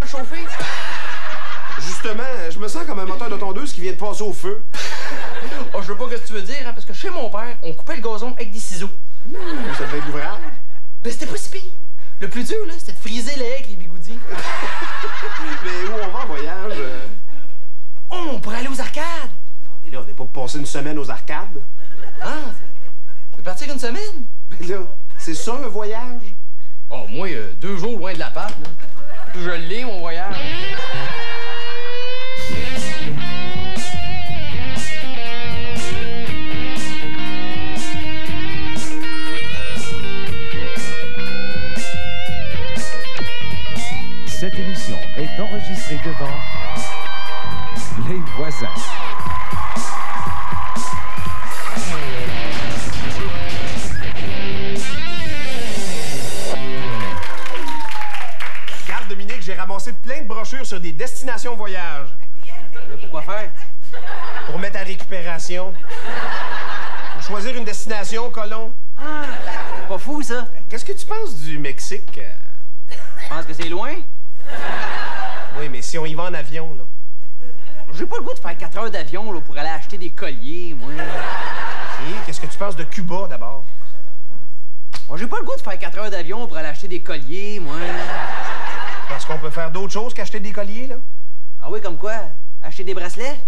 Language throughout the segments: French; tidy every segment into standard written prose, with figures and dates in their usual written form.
chauffer? Justement, je me sens comme un moteur de tondeuse qui vient de passer au feu. Oh, je sais pas ce que tu veux dire, hein, parce que chez mon père, on coupait le gazon avec des ciseaux. Ça devait être l'ouvrage. Ben, c'était pas si pire. Le plus dur, là, c'était de friser les haies avec les bigoudis. Mais où on va en voyage? Oh, on pourrait aller aux arcades. Et là, on n'est pas pour passer une semaine aux arcades. Ah, tu veux partir une semaine? Ben là, c'est ça un voyage? Oh, moi, 2 jours loin de la part, là. Je l'ai, mon voyage. Cette émission est enregistrée devant les voisins. Regarde, Dominique, j'ai ramassé plein de brochures sur des destinations voyage. Là, pourquoi faire? Pour mettre à récupération. Pour choisir une destination, colon. Ah, pas fou, ça. Qu'est-ce que tu penses du Mexique? Je pense que c'est loin. Oui, mais si on y va en avion, là. J'ai pas le goût de faire 4 heures d'avion là, pour aller acheter des colliers, moi. Et qu'est-ce que tu penses de Cuba, d'abord? Moi, j'ai pas le goût de faire 4 heures d'avion pour aller acheter des colliers, moi. Parce qu'on peut faire d'autres choses qu'acheter des colliers, là? Ah oui, comme quoi? Acheter des bracelets?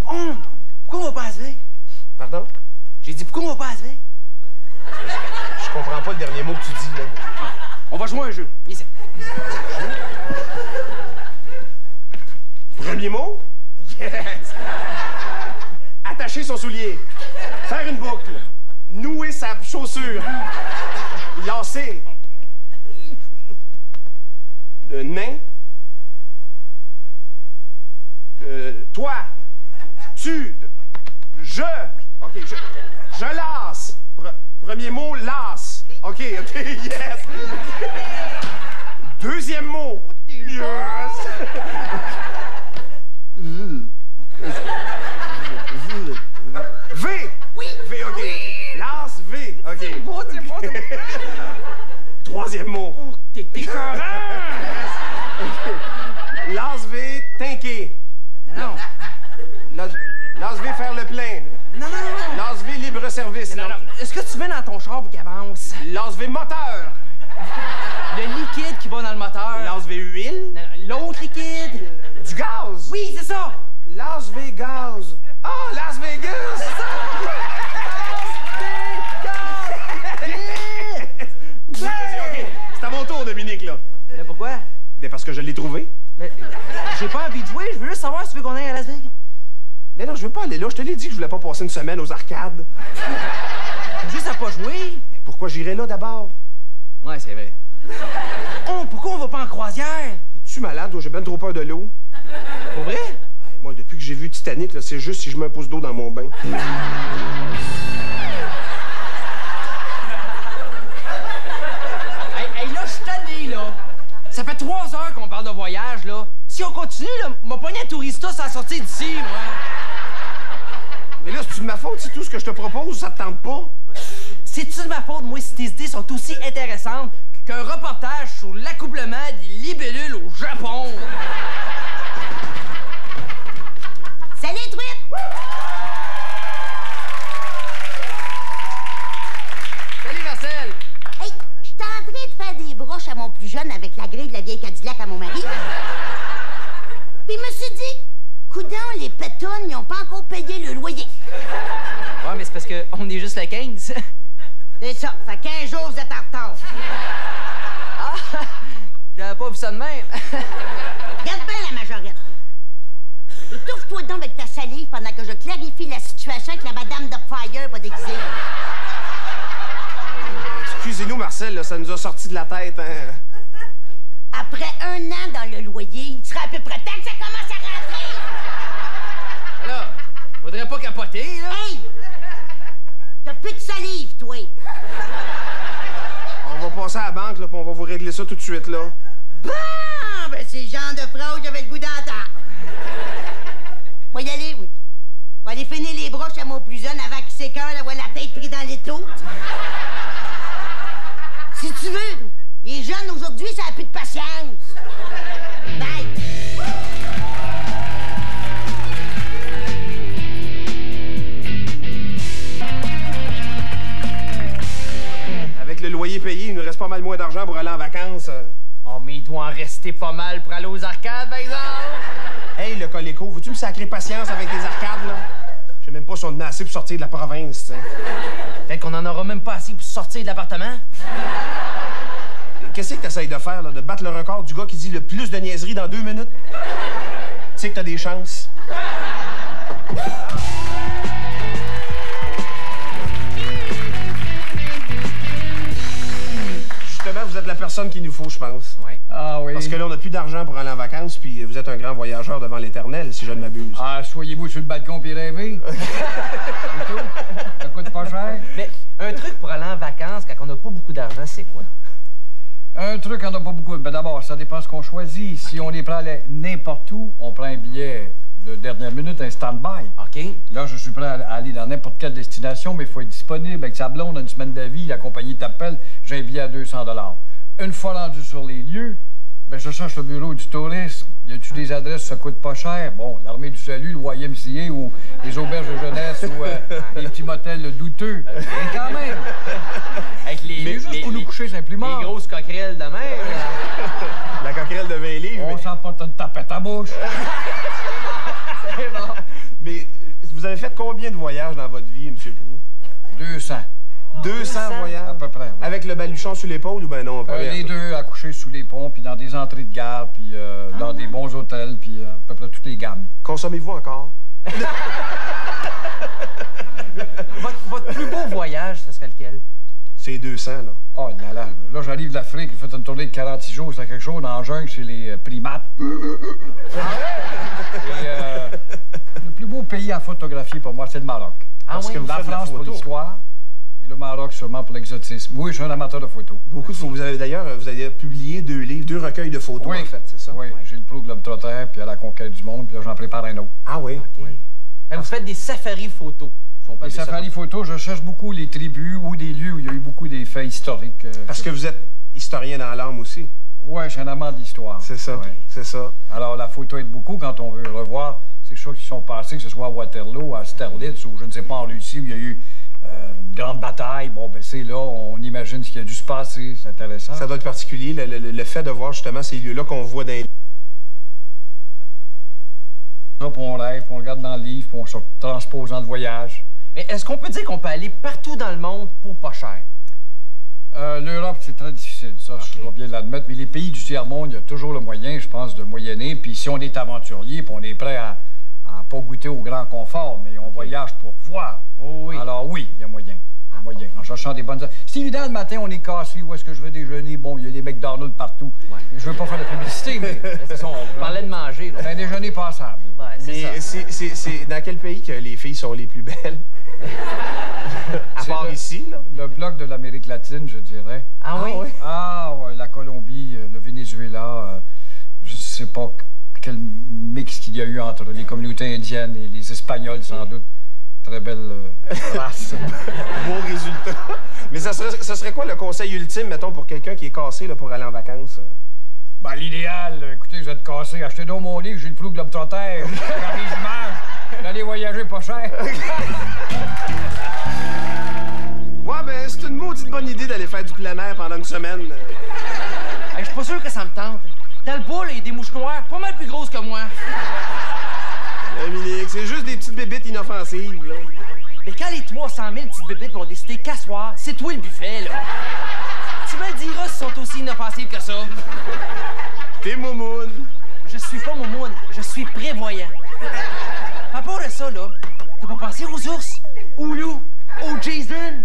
Oh! Pourquoi on va pas à Las Vegas? Pardon? J'ai dit, pourquoi on va pas à Las Vegas? Je comprends pas le dernier mot que tu dis, là. On va jouer à un jeu. Ici. Premier mot? Yes! Attacher son soulier. Faire une boucle. Nouer sa chaussure. Lancer. Nain. Toi. Tu. Je. OK, je lasse. Premier mot, lasse. OK, yes. Deuxième mot. Yes. V. Oui. V, OK. Lasse, V. OK. C'est bon, c'est bon. Troisième mot. Oh, t'es écœurant! Lasse V, tinker. Non, Lasse V, faire le plein. non. Lasse V, libre service. Non. Est-ce que tu mets dans ton char pour qu'il avance? Lasse V, moteur. Le liquide qui va dans le moteur. Lasse V, huile. Non, l'autre liquide. Du gaz. Oui, c'est ça. Las Vegas. Ah, Las Vegas. C'est à mon tour, Dominique, là. Là, pourquoi? Ben parce que je l'ai trouvé. Mais j'ai pas envie de jouer, je veux juste savoir si tu veux qu'on aille à Las Vegas. Mais non, je veux pas aller là. Je te l'ai dit que je voulais pas passer une semaine aux arcades. Juste à pas jouer. Mais pourquoi j'irais là d'abord? Ouais, c'est vrai. Oh, pourquoi on va pas en croisière? Es-tu malade? J'ai ben trop peur de l'eau. Pour vrai? Hey, moi, depuis que j'ai vu Titanic, là, c'est juste si je mets un pouce d'eau dans mon bain. Hey, là, je suis tanné, là. Ça fait 3 heures qu'on parle de voyage, là. Si on continue, là, m'a pogné un tourista sans sortir d'ici, moi. Mais là, c'est-tu de ma faute si tout ce que je te propose, ça te tente pas? C'est-tu de ma faute, moi, si tes idées sont aussi intéressantes qu'un reportage sur l'accouplement des libellules au Japon? Salut, truite! Salut, Marcel! Hey, j'étais en train de faire des broches à mon plus jeune avec la grille de la vieille Cadillac à mon mari. Puis je me suis dit, coudonc, les pétounes, ils ont pas encore payé le loyer. Ouais, mais c'est parce qu'on est juste le 15. C'est ça, fait 15 jours, vous êtes en retard. Ah! J'avais pas vu ça de même. Regarde bien la majorette. Étouffe-toi donc avec ta salive pendant que je clarifie la situation avec la madame de Fire pas déguisée. Excusez-nous, Marcel, là, ça nous a sorti de la tête, hein? Après 1 an dans le loyer, il sera à peu près temps que ça commence à rentrer. Là, faudrait pas capoter, là. Hey! T'as plus de salive, toi. On va passer à la banque, là, puis on va vous régler ça tout de suite, là. Bon! Ben, c'est le genre de phrase, j'avais le goût d'entendre. Va y aller, oui. Va aller finir les broches à mon plus jeune avant qu'il s'écoeure d'avoir la tête prise dans l'étau. Si tu veux, les jeunes aujourd'hui rester pas mal pour aller aux arcades, par exemple. Hey, le Coleco, veux-tu me sacrer patience avec tes arcades, là? Je sais même pas si on en a assez pour sortir de la province, tu sais. Fait qu'on en aura même pas assez pour sortir de l'appartement. Qu'est-ce que t'essayes de faire, là? De battre le record du gars qui dit le plus de niaiseries dans 2 minutes? Tu sais que t'as des chances. Justement, vous êtes la personne qu'il nous faut, je pense. Ouais. Ah oui. Parce que là, on n'a plus d'argent pour aller en vacances, puis vous êtes un grand voyageur devant l'éternel, si je ne m'abuse. Ah, soyez-vous sur le balcon puis rêvez. C'est tout. Ça coûte pas cher. Mais un truc pour aller en vacances quand on n'a pas beaucoup d'argent, c'est quoi? Un truc, on n'a pas beaucoup. Ben d'abord, ça dépend ce qu'on choisit. Si on est prêt à aller n'importe où, on prend un billet de dernière minute, un stand-by. OK. Là, je suis prêt à aller dans n'importe quelle destination, mais il faut être disponible. Avec sa blonde, une semaine d'avis, la compagnie t'appelle, j'ai un billet à 200 $. Une fois rendu sur les lieux, ben je cherche le bureau du tourisme. Y a-tu des adresses où ça coûte pas cher? Bon, l'Armée du Salut, le YMCA ou les auberges de jeunesse ou les petits motels douteux. Mais quand même! Avec Mais juste pour nous coucher simplement. Les grosses coquerelles de mer. La coquerelle de 20 livres. On s'en porte une tapette à bouche. C'est bon. Mais vous avez fait combien de voyages dans votre vie, M. Proulx? 200. 200 voyages? À peu près, oui. Avec le baluchon sur l'épaule ou ben non? Pas Les deux, à coucher sous les ponts, puis dans des entrées de gare, puis dans des bons hôtels, puis à peu près toutes les gammes. Consommez-vous encore? Votre plus beau voyage, ce serait lequel? C'est 200, là. Oh là là, là j'arrive d'Afrique, j'ai fait une tournée de 46 jours, c'est quelque chose, dans la jungle, chez les primates. Et, le plus beau pays à photographier pour moi, c'est le Maroc. Parce oui? que vous La faites de la France pour photo. l'histoire, et le Maroc sûrement pour l'exotisme. Oui, je suis un amateur de photos. Beaucoup de photos. Vous avez publié 2 livres, 2 recueils de photos, Oui, en fait, c'est ça? Oui, j'ai le Pro Globetrotter, puis à la conquête du monde, puis là, j'en prépare un autre. Ah oui? OK. Fait que vous faites des safaris photos. Si on peut Les appeler ça safaris photos, je cherche beaucoup les tribus ou des lieux où il y a eu beaucoup des faits historiques. Parce que vous êtes historien dans l'âme aussi. Oui, je suis un amant de l'histoire. C'est ça, Ouais. c'est ça. Alors, la photo aide beaucoup quand on veut revoir ces choses qui sont passées, que ce soit à Waterloo, à Sterlitz ou je ne sais pas en Russie où il y a eu une grande bataille. Bon, ben c'est là, on imagine ce qui a dû se passer. C'est intéressant. Ça doit être particulier, le fait de voir justement ces lieux-là qu'on voit dans les... Puis on rêve, puis on regarde dans le livre, puis on se transpose dans le voyage. Mais est-ce qu'on peut dire qu'on peut aller partout dans le monde pour pas cher? L'Europe, c'est très difficile, ça, je dois bien l'admettre. Mais les pays du tiers-monde, il y a toujours le moyen, je pense, de moyenner. Puis si on est aventurier, puis on est prêt à pas goûter au grand confort, mais on voyage pour voir. Oh oui. Alors oui, il y a moyen. Il y a moyen. En cherchant des bonnes... C'est évident, le matin, on est cassé. Où est-ce que je veux déjeuner? Bon, il y a des McDonald's partout. Ouais. Je veux pas faire de publicité, mais C'est ça, on parlait de manger, là. c'est un déjeuner passable. Ouais, c'est ça. Mais c'est dans quel pays que les filles sont les plus belles? À C'est part le- ici, là? Le bloc de l'Amérique latine, je dirais. Ah oui? Ah, ouais, la Colombie, le Venezuela, je sais pas quel mix qu'il y a eu entre les communautés indiennes et les Espagnols, sans doute. Très belle race. Beau résultat. Mais ça serait quoi le conseil ultime, mettons, pour quelqu'un qui est cassé là, pour aller en vacances? Ben, l'idéal, écoutez, vous êtes cassé, achetez donc mon livre, j'ai le Pro Globetrotter, regardez les images, allez voyager pas cher. Ouais, ben, c'est une maudite bonne idée d'aller faire du plein air pendant une semaine. Hey, je suis pas sûr que ça me tente. Dans le bois, là, il y a des mouches noires pas mal plus grosses que moi. Dominique, c'est juste des petites bébites inoffensives, là. Mais quand les 300 000 petites bébites ont décidé qu'asseoir, c'est toi le buffet, là. Tu me le diras s'ils sont aussi inoffensives que ça. T'es moumoune. Je suis pas moumoune, je suis prévoyant. À part de ça, là, t'as pas pensé aux ours, aux loups, aux Jason?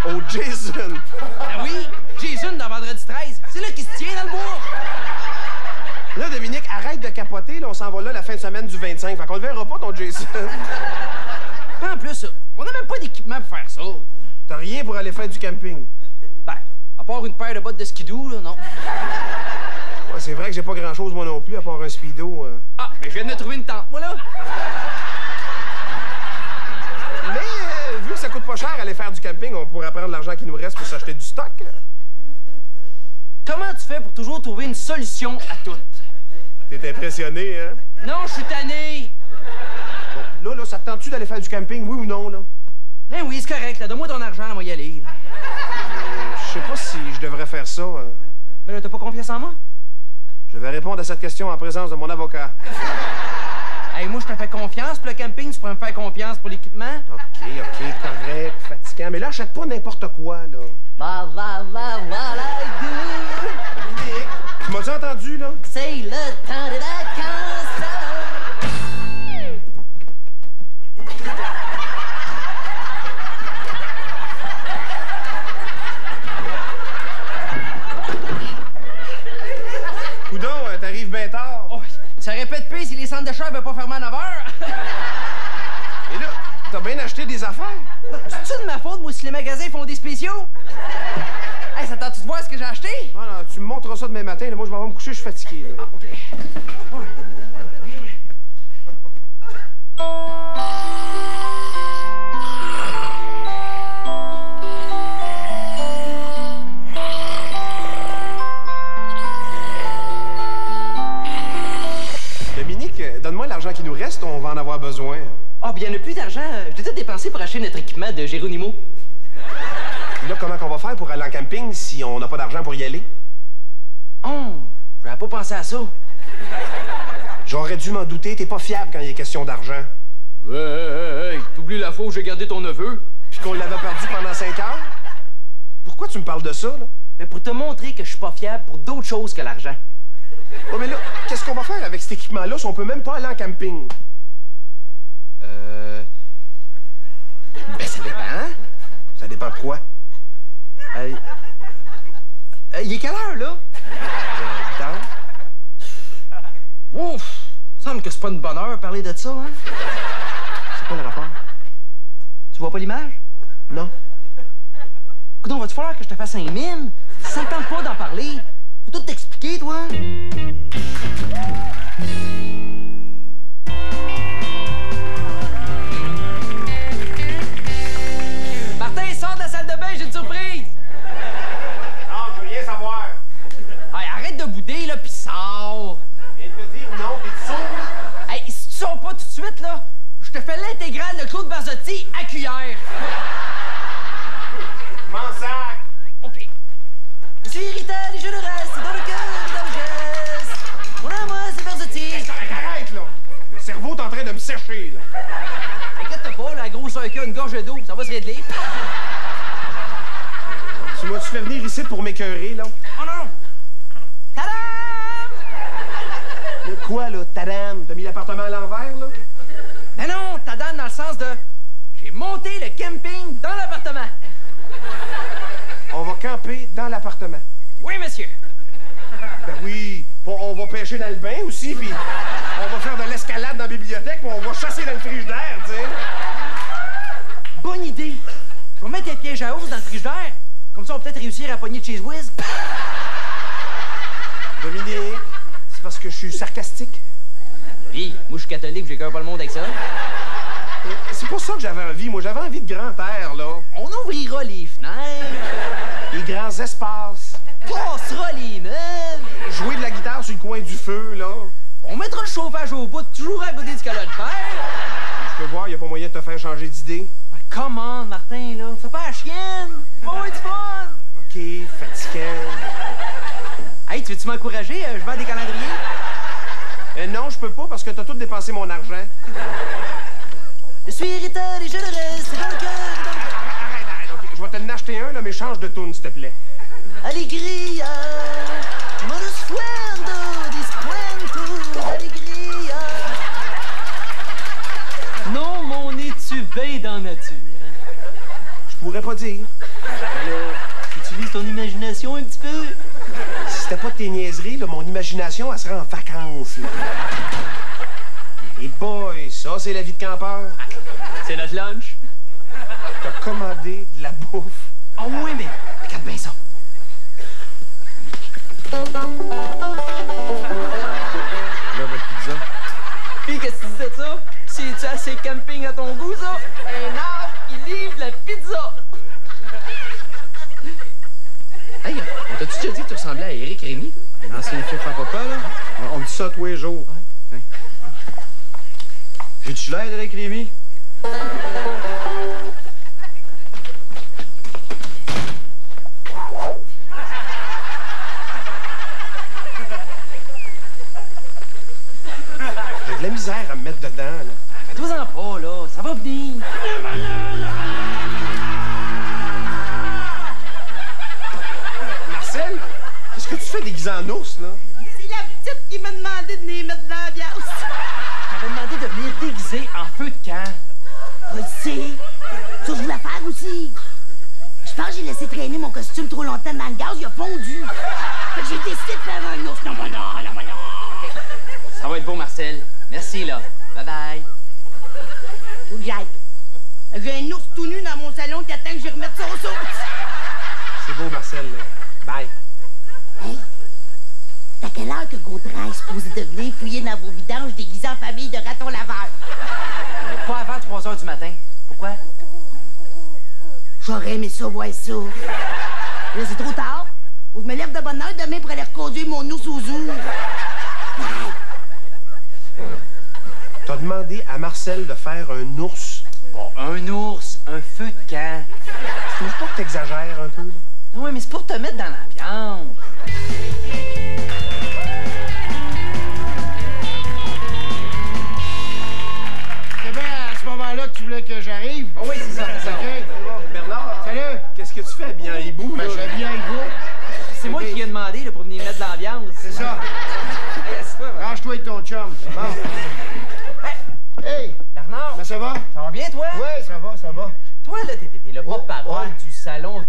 Oh, Jason. Ben oui, Jason dans Vendredi 13, c'est là qu'il se tient dans le bois. Là, Dominique, arrête de capoter, là, on s'en va là la fin de semaine du 25. Fait qu'on le verra pas, ton Jason. En plus, on n'a même pas d'équipement pour faire ça. T'as rien pour aller faire du camping. Ben, à part une paire de bottes de skidoo, là, non. Ouais, c'est vrai que j'ai pas grand-chose, moi non plus, à part un speedo. Ah, mais je viens de me trouver une tente, moi, là. Mais, vu que ça coûte pas cher aller faire du camping, on pourrait prendre l'argent qui nous reste pour s'acheter du stock. Comment tu fais pour toujours trouver une solution à tout? T'es impressionné, hein? Non, je suis tanné. Bon, là, ça te tente-tu d'aller faire du camping, oui ou non, là? Ben oui, c'est correct, là. Donne-moi ton argent, là, moi y aller. Je sais pas si je devrais faire ça. Mais là, t'as pas confiance en moi? Je vais répondre à cette question en présence de mon avocat. Hey, moi, je te fais confiance pour le camping, tu pourrais me faire confiance pour l'équipement? OK, correct, fatigant. Mais là, achète pas n'importe quoi, là. Dominique, tu m'as-tu entendu, là? C'est le temps des vacances. Coudon, t'arrives bien tard. Oh, ça répète pire si les centres d'achat n'avaient pas fermé à 9 h. Et là, t'as bien acheté des affaires? C'est-tu de ma faute, moi, si les magasins font des spéciaux? Hey, ça tente-tu de voir ce que j'ai acheté? Non, non, tu me montres ça demain matin. Là, moi, je m'en vais me coucher, je suis fatigué. Là. OK. Dominique, donne-moi l'argent qui nous reste, on va en avoir besoin. Ah, bien, il n'y en a plus d'argent. Je l'ai tout dépensé pour acheter notre équipement de Geronimo. Puis là, comment qu'on va faire pour aller en camping si on n'a pas d'argent pour y aller? Oh, j'avais pas pensé à ça. J'aurais dû m'en douter, t'es pas fiable quand il est question d'argent. Hey, t'oublies la fois où j'ai gardé ton neveu? Puis qu'on l'avait perdu pendant 5 heures? Pourquoi tu me parles de ça, là? Mais pour te montrer que je suis pas fiable pour d'autres choses que l'argent. Oh, mais là, qu'est-ce qu'on va faire avec cet équipement-là si on peut même pas aller en camping? Ben, ça dépend. Ça dépend de quoi? Il est quelle heure, là? 8 heures? Ouf! Semble que c'est pas une bonne heure parler de ça, hein? C'est quoi le rapport? Tu vois pas l'image? Non. Coudon, va-tu falloir que je te fasse un mime? Ça ne tente pas d'en parler. Faut tout t'expliquer, toi. Martin, sors de la salle de bain, j'ai une surprise! Non, je veux rien savoir. Hey, arrête de bouder, là, pis sors! Je viens de te dire non, t'es sourd? Hey, si tu sors pas tout de suite, là, je te fais l'intégrale de Claude Barzotti à cuillère. M'en sac! OK. Je suis irritable et je le reste dans le cœur et dans le geste. Mon amour, c'est Barzotti. Arrête, là! Le cerveau est en train de me sécher, là. Inquiète-toi pas, la grosse qu'il a une gorge d'eau, ça va se régler. Tu m'as-tu fait venir ici pour m'écœurer, là? Oh non! Tadam! Le quoi, là? Tadam! T'as mis l'appartement à l'envers, là? Mais non, tadam dans le sens de... J'ai monté le camping dans l'appartement. On va camper dans l'appartement. Oui, monsieur. Ben oui. Bon, on va pêcher dans le bain aussi, puis on va faire de l'escalade dans la bibliothèque, puis on va chasser dans le frigidaire, tu sais. Bonne idée. Je vais mettre un piège à ours dans le frigidaire. Comme ça, on va peut-être réussir à pogner de Cheese Whiz. Dominique, c'est parce que je suis sarcastique. Puis, moi, je suis catholique, j'écœure pas le monde avec ça. C'est pour ça que j'avais envie. Moi, j'avais envie de grand air, là. On ouvrira les fenêtres. Les grands espaces. Passera les meubles. Jouer de la guitare sur le coin du feu, là. On mettra le chauffage au bout, toujours à côté du qu'elle a de faire. Je peux voir, il n'y a pas moyen de te faire changer d'idée. Come on, Martin, là. Fais pas la chienne. Faut être fun. OK, fatigant. Hey, tu veux-tu m'encourager? Je vends des calendriers. Non, je peux pas parce que t'as tout dépensé mon argent. Je suis irritable et je le reste dans le cœur. Arrête, OK. Je vais t'en acheter un, là, mais change de tune, s'il te plaît. Alegria. Monos fuendo, discuento. Alegria. Non, mon es-tu bien dans la nature? Je pourrais pas dire. Alors, utilise ton imagination un petit peu. Si c'était pas de tes niaiseries, là, mon imagination, elle serait en vacances, là. Et boy, ça, c'est la vie de campeur. C'est notre lunch. T'as commandé de la bouffe. Ah oui, mais regarde bien ça. Là, votre pizza. Puis, qu'est-ce que tu disais de ça? C'est-tu assez camping à ton goût, ça? Un arbre qui livre la pizza. Hey, on t'a-tu déjà dit que tu ressemblais à Éric Rémy? L'ancien chef à papa, là. On me dit ça tous les jours. Ouais. J'ai-tu l'air d'Éric Rémy? là. Fais-toi-en pas, là. Ça va venir. Marcel, qu'est-ce que tu fais déguisé en ours, là? C'est la petite qui m'a demandé de venir mettre de l'ambiance. T'avais demandé de venir déguisé en feu de camp. Je le sais. Ça, je voulais faire aussi. Je pense que j'ai laissé traîner mon costume trop longtemps dans le gaz, il a fondu. Fait que j'ai décidé de faire un ours. Non, non, non, non. Ça va être beau, Marcel. Merci, là. Bye-bye. Faut que j'aille. J'ai un ours tout nu dans mon salon qui attend que je remette son sauce. C'est beau, Marcel, là. Bye. Hey, c'est à quelle heure que Gautran est supposé de venir fouiller dans vos vidanges déguisés en famille de ratons laveurs? Pas avant 3 heures du matin. Pourquoi? J'aurais aimé ça, voir ça. Là, c'est trop tard. Faut que je me lève de bonne heure demain pour aller reconduire mon ours aux zoo. T'as demandé à Marcel de faire un ours. Bon, un ours, un feu de camp. Tu trouves pas que t'exagères un peu, là? Non, mais c'est pour te mettre dans l'ambiance. C'est bien à ce moment-là que tu voulais que j'arrive? Oh oui, c'est ça, c'est ça. OK, c'est bon. Bernard, Salut! qu'est-ce que tu fais habillé en hibou, là? Ben, je viens avec vous. C'est moi qui ai demandé là, pour venir mettre de l'ambiance. C'est ça. Hey, assieds-toi, Bernard. Range-toi avec ton chum. Bon. Hey! Bernard, Ben, ça va? ça va bien, toi? Ouais, ça va, ça va. Toi, là, t'es le porte-parole ouais. du salon.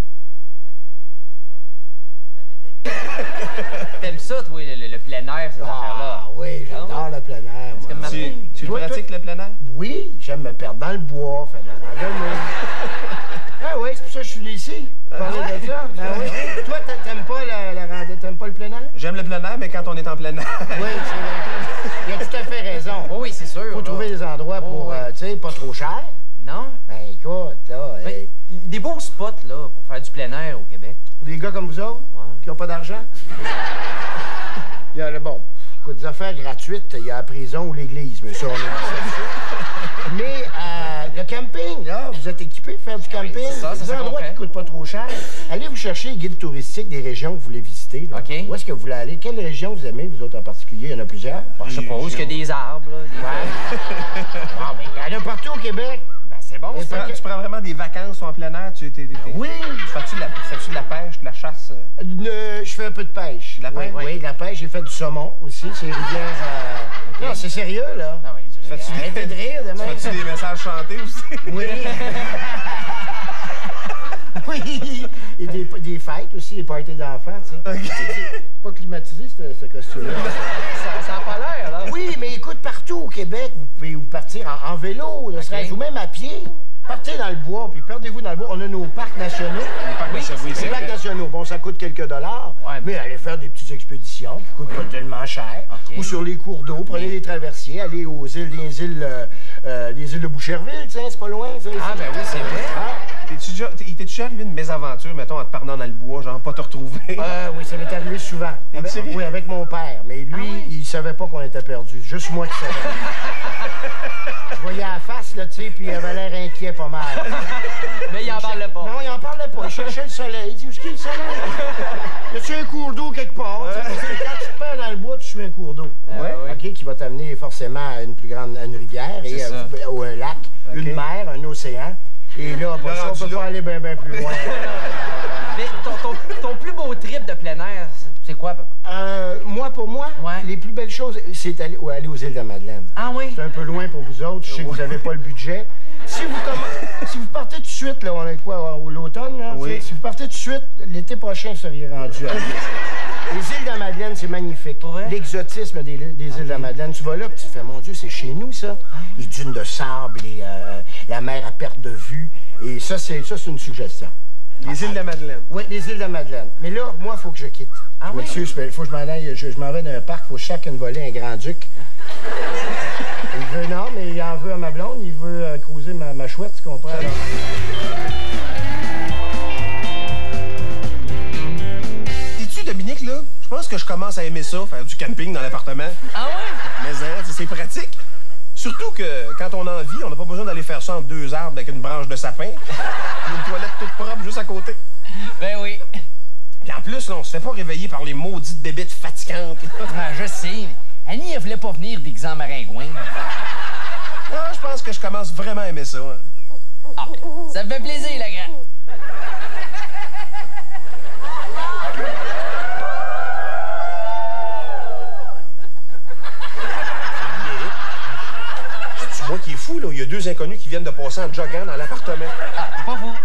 T'aimes ça, toi, le plein air, ces affaires-là? Ah oui, j'adore le plein air, moi. Comme Martin. Tu Toi, pratiques le plein air? Oui, j'aime me perdre dans le bois, faire de la randonnée. Ah oui, c'est pour ça que je suis ici. Parler de ça. Ben oui. Toi, t'aimes pas la randonnée, t'aimes pas le plein air? J'aime le plein air, mais quand on est en plein air. Oui, c'est vrai. Il a tout à fait raison. Oh oui, c'est sûr. Faut là. trouver des endroits pour, Oh, oui. tu sais, pas trop cher. Non? Ben écoute, là, Ben, hey, des beaux spots, là, pour faire du plein air au Québec. pour des gars comme vous autres, Ouais. qui ont pas d'argent, il y a le bon. Écoute, des affaires gratuites, il y a la prison ou l'église, mais ça, on est Mais le camping, là, vous êtes équipés pour faire du camping. c'est ça, c'est des ça qu'on endroits fait. qui coûtent pas trop cher. Allez vous chercher les guides touristiques des régions que vous voulez visiter. Là. OK. Où est-ce que vous voulez aller? Quelle région vous aimez, vous autres en particulier? Il y en a plusieurs. Bon, je sais pas, où est-ce qu'il y a des arbres, là? Ah, ben, il y en a partout au Québec. Ben, c'est bon, Mais ça. Tu prends vraiment des vacances en plein air? Oui. Fais-tu de la pêche, de la chasse? Je fais un peu de pêche. De la pêche? Oui, de la pêche. J'ai fait du saumon aussi. C'est les rivières. Non, c'est sérieux, là. Ah oui, Fais-tu Arrêtez de rire, demain. Fais-tu des messages chantés aussi? Oui. Oui. Et des fêtes aussi, des parties d'enfants, tu sais. C'est pas climatisé, ce costume-là. ça a pas l'air, là. Oui, mais écoute, partout au Québec, vous pouvez vous partir en vélo, ne serait-ce, ou même à pied. Partez dans le bois, puis perdez-vous dans le bois. On a nos parcs nationaux. Oui, Les parcs nationaux, bon, ça coûte quelques dollars, Ouais, mais allez faire des petites expéditions qui coûtent pas tellement cher. OK. Ou sur les cours d'eau, prenez des traversiers, allez aux îles, les îles de Boucherville, tiens, c'est pas loin. Ça, Ah, ben oui, c'est vrai. Ah, Il t'es déjà arrivé une mésaventure, mettons, en te perdant dans le bois, genre pas te retrouver? oui, ça m'est arrivé souvent. sérieux? Oui, avec mon père. Mais lui, il savait pas qu'on était perdu. Juste moi qui savais. Je voyais la face, là, tu sais, puis il avait l'air inquiet pas mal. Mais il en parlait pas. Non, il en parlait pas. Il cherchait le soleil. Il dit, où est-ce qu'il y a le soleil? Y a-tu un cours d'eau quelque part? Tu sais, parce que quand tu te perds dans le bois, tu suis un cours d'eau. Ouais. OK, qui va t'amener forcément à une plus grande, à une rivière, et, ça. ou un lac, une mer, un océan. Et là, après ça, on peut pas aller bien plus loin. Mais ton plus beau trip de plein air, c'est quoi, papa? Pour moi, Ouais. les plus belles choses, c'est aller aux îles de la Madeleine. Ah oui? C'est un peu loin pour vous autres. Je sais que vous n'avez pas le budget. Si vous partez tout de suite, là, on est quoi, l'automne, là? Oui. Si vous partez tout de suite, l'été prochain, vous seriez rendu. Les îles de la Madeleine, c'est magnifique. Pour vrai? L'exotisme des îles de la Madeleine. Tu vas là, puis tu fais, mon Dieu, c'est chez nous, ça. Les dunes de sable, et la mer à perte de vue. Et ça, c'est une suggestion. Les îles de la Madeleine. Oui, les îles de la Madeleine. Mais là, moi, il faut que je quitte. Ah Je oui? m'excuse, il faut que je m'en aille. Je m'en vais d'un parc, il faut chacun voler un grand-duc. Il veut, non, mais il en veut à ma blonde, il veut cruiser ma chouette, tu comprends? Alors. Sais-tu, Dominique, là, je pense que je commence à aimer ça, faire du camping dans l'appartement. Ah ouais? Mais hein, c'est pratique. Surtout que quand on a envie, on n'a pas besoin d'aller faire ça entre deux arbres avec une branche de sapin. Puis une toilette toute propre juste à côté. Ben oui. Puis en plus, là, on se fait pas réveiller par les maudites bébites fatigantes. Ah, je sais. Annie, elle voulait pas venir déguisée en maringouin. Ah, je pense que je commence vraiment à aimer ça. Hein. Ah, ça me fait plaisir, la grande. C'est moi qui est fou, là. Il y a 2 inconnus qui viennent de passer en joggant dans l'appartement. Ah, pas vous.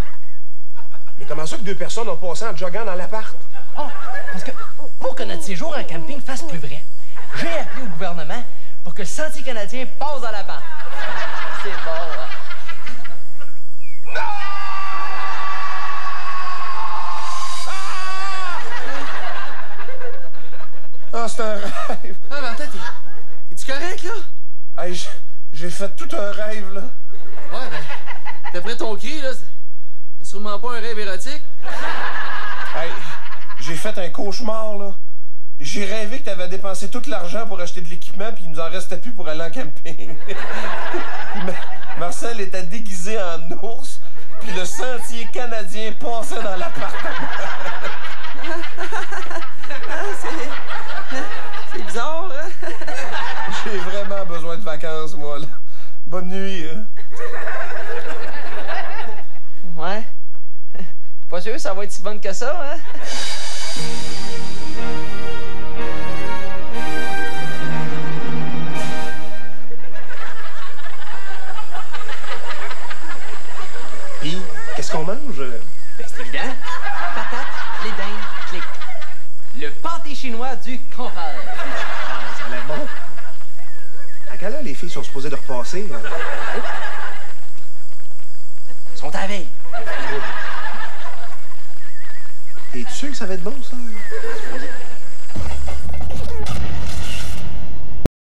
Mais comment ça que 2 personnes ont passé en joggant dans l'appart? Oh, parce que pour que notre séjour en camping fasse plus vrai, j'ai appelé au gouvernement pour que le Sentier canadien passe dans l'appart. C'est bon, hein? Ah, c'est un rêve. Ah, Martin, t'es-tu correct, là? Hey, j'ai fait tout un rêve, là. Ouais, ben, d'après ton cri, là, c'est sûrement pas un rêve érotique. Hey, j'ai fait un cauchemar, là. J'ai rêvé que t'avais dépensé tout l'argent pour acheter de l'équipement, puis il nous en restait plus pour aller en camping. Marcel était déguisé en ours, puis le Sentier canadien passait dans l'appartement. C'est bizarre, hein? J'ai vraiment besoin de vacances, moi, là. Bonne nuit, hein. Ouais. Pas sûr que ça va être si bonne que ça, hein? Puis, qu'est-ce qu'on mange? Ben, c'est évident. Patates, les dindes, clic. Le pâté chinois du compère. Ah, ça a l'air bon. À quelle heure les filles sont supposées de repasser? Hein? Ils sont à la veille. T'es sûr que ça va être bon, ça?